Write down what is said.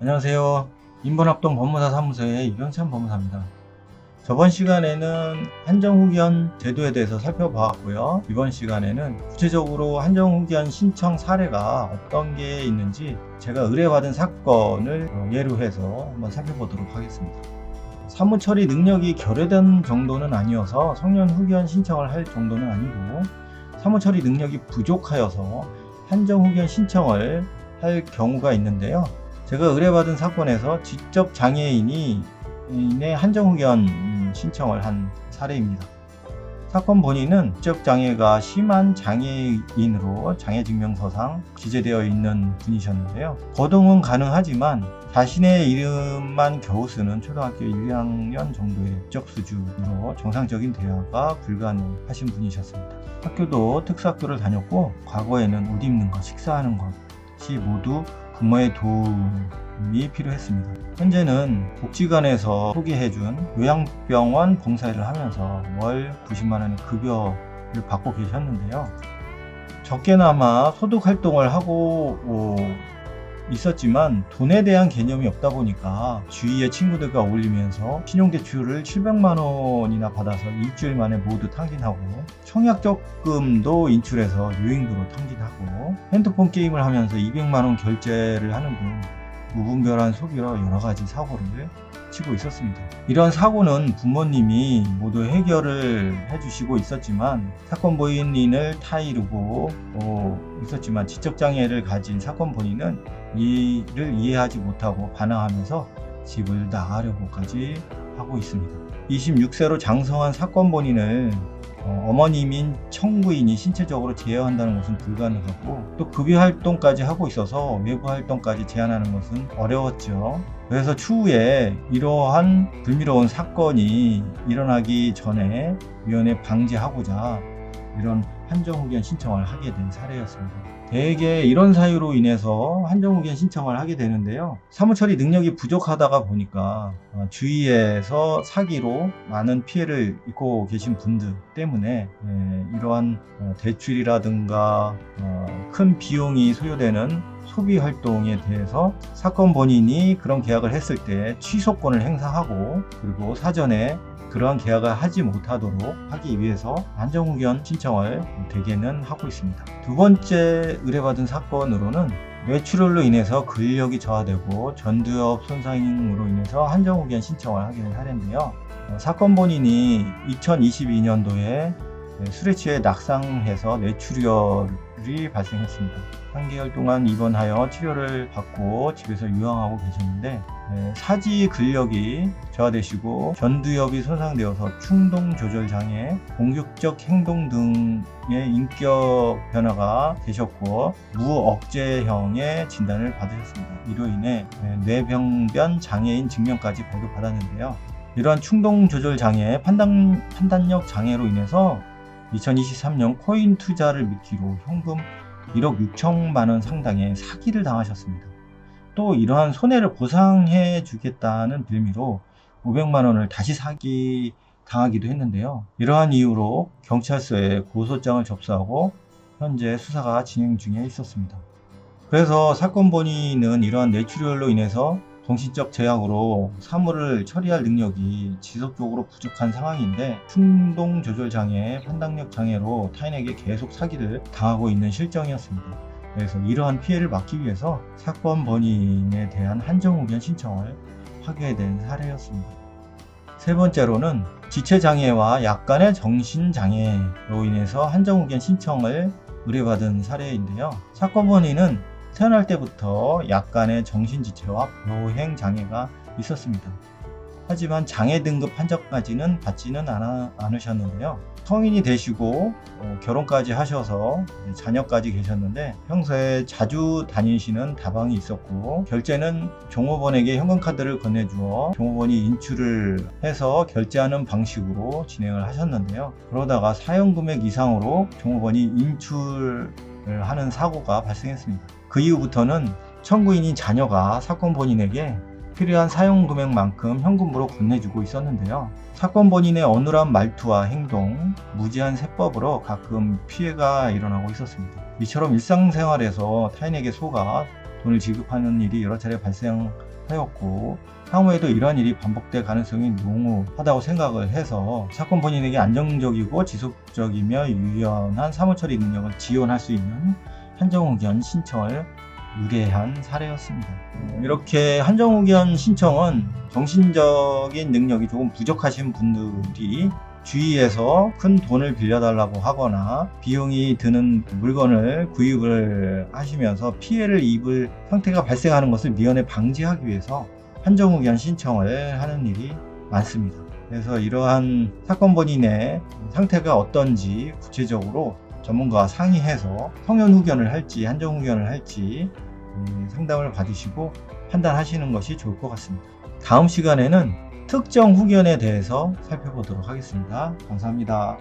안녕하세요. 인본합동 법무사 사무소의 이병찬 법무사입니다. 저번 시간에는 한정후견 제도에 대해서 살펴봤고요. 이번 시간에는 구체적으로 한정후견 신청 사례가 어떤 게 있는지 제가 의뢰받은 사건을 예로 해서 한번 살펴보도록 하겠습니다. 사무처리 능력이 결여된 정도는 아니어서 성년후견 신청을 할 정도는 아니고, 사무처리 능력이 부족하여서 한정후견 신청을 할 경우가 있는데요. 제가 의뢰받은 사건에서 지적 장애인이 한정후견 신청을 한 사례입니다. 사건 본인은 지적 장애가 심한 장애인으로 장애증명서상 기재되어 있는 분이셨는데요. 거동은 가능하지만 자신의 이름만 겨우 쓰는 초등학교 1, 2학년 정도의 국적 수준으로 정상적인 대화가 불가능하신 분이셨습니다. 학교도 특수학교를 다녔고, 과거에는 옷 입는 것, 식사하는 것이 모두 부모의 도움이 필요했습니다. 현재는 복지관에서 소개해준 요양병원 봉사일을 하면서 월 90만원의 급여를 받고 계셨는데요. 적게나마 소득 활동을 하고 있었지만 돈에 대한 개념이 없다 보니까 주위의 친구들과 어울리면서 신용대출을 700만원이나 받아서 일주일 만에 모두 탕진하고, 청약적금도 인출해서 유인도로 탕진하고, 핸드폰 게임을 하면서 200만원 결제를 하는 등 무분별한 소비로 여러가지 사고를 치고 있었습니다. 이런 사고는 부모님이 모두 해결을 해주시고 있었지만, 사건 본인을 타이르고 있었지만 지적장애를 가진 사건 본인은 이를 이해하지 못하고 반항하면서 집을 나가려고까지 하고 있습니다. 26세로 장성한 사건 본인을 어머님인 청구인이 신체적으로 제어한다는 것은 불가능하고, 또 급여 활동까지 하고 있어서 외부 활동까지 제한하는 것은 어려웠죠. 그래서 추후에 이러한 불미로운 사건이 일어나기 전에 위원회 방지하고자 이런 한정후견 신청을 하게 된 사례였습니다. 대개 이런 사유로 인해서 한정후견 신청을 하게 되는데요. 사무처리 능력이 부족하다가 보니까 주위에서 사기로 많은 피해를 입고 계신 분들 때문에 이러한 대출이라든가 큰 비용이 소요되는 소비 활동에 대해서 사건 본인이 그런 계약을 했을 때 취소권을 행사하고, 그리고 사전에 그러한 계약을 하지 못하도록 하기 위해서 한정후견 신청을 대개는 하고 있습니다. 두 번째 의뢰받은 사건으로는 뇌출혈로 인해서 근력이 저하되고 전두엽 손상으로 인해서 한정후견 신청을 하게 된 사례인데요. 사건 본인이 2022년도에 술에 취해 낙상해서 뇌출혈이 발생했습니다. 3개월 동안 입원하여 치료를 받고 집에서 유養하고 계셨는데, 사지 근력이 저하되시고 전두엽이 손상되어서 충동 조절 장애, 공격적 행동 등의 인격 변화가 되셨고, 무억제형의 진단을 받으셨습니다. 이로 인해 뇌병변 장애인 증명까지 발급받았는데요. 이러한 충동 조절 장애, 판단력 장애로 인해서 2023년 코인 투자를 미끼로 현금 1억 6천만 원 상당의 사기를 당하셨습니다. 또 이러한 손해를 보상해 주겠다는 빌미로 500만 원을 다시 사기 당하기도 했는데요. 이러한 이유로 경찰서에 고소장을 접수하고 현재 수사가 진행 중에 있었습니다. 그래서 사건 본인은 이러한 뇌출혈로 인해서 정신적 제약으로 사물을 처리할 능력이 지속적으로 부족한 상황인데, 충동 조절 장애, 판단력 장애로 타인에게 계속 사기를 당하고 있는 실정이었습니다. 그래서 이러한 피해를 막기 위해서 사건 본인에 대한 한정후견 신청을 하게 된 사례였습니다. 세 번째로는 지체장애와 약간의 정신장애로 인해서 한정후견 신청을 의뢰받은 사례인데요. 사건 본인은 태어날 때부터 약간의 정신지체와 보행장애가 있었습니다. 하지만 장애 등급 판정까지는 받지는 않으셨는데요. 성인이 되시고 결혼까지 하셔서 자녀까지 계셨는데, 평소에 자주 다니시는 다방이 있었고, 결제는 종업원에게 현금카드를 건네주어 종업원이 인출을 해서 결제하는 방식으로 진행을 하셨는데요. 그러다가 사용금액 이상으로 종업원이 인출을 하는 사고가 발생했습니다. 그 이후부터는 청구인인 자녀가 사건 본인에게 필요한 사용 금액만큼 현금으로 건네주고 있었는데요. 사건 본인의 어눌한 말투와 행동, 무지한 세법으로 가끔 피해가 일어나고 있었습니다. 이처럼 일상생활에서 타인에게 속아 돈을 지급하는 일이 여러 차례 발생하고 하였고 향후에도 이러한 일이 반복될 가능성이 농후하다고 생각을 해서 사건 본인에게 안정적이고 지속적이며 유연한 사무처리 능력을 지원할 수 있는 한정후견 신청을 의뢰한 사례였습니다. 이렇게 한정후견 신청은 정신적인 능력이 조금 부족하신 분들이 주위에서 큰 돈을 빌려달라고 하거나 비용이 드는 물건을 구입을 하시면서 피해를 입을 상태가 발생하는 것을 미연에 방지하기 위해서 한정후견 신청을 하는 일이 많습니다. 그래서 이러한 사건 본인의 상태가 어떤지 구체적으로 전문가와 상의해서 성현후견을 할지 한정후견을 할지 상담을 받으시고 판단하시는 것이 좋을 것 같습니다. 다음 시간에는 특정 후견에 대해서 살펴보도록 하겠습니다. 감사합니다.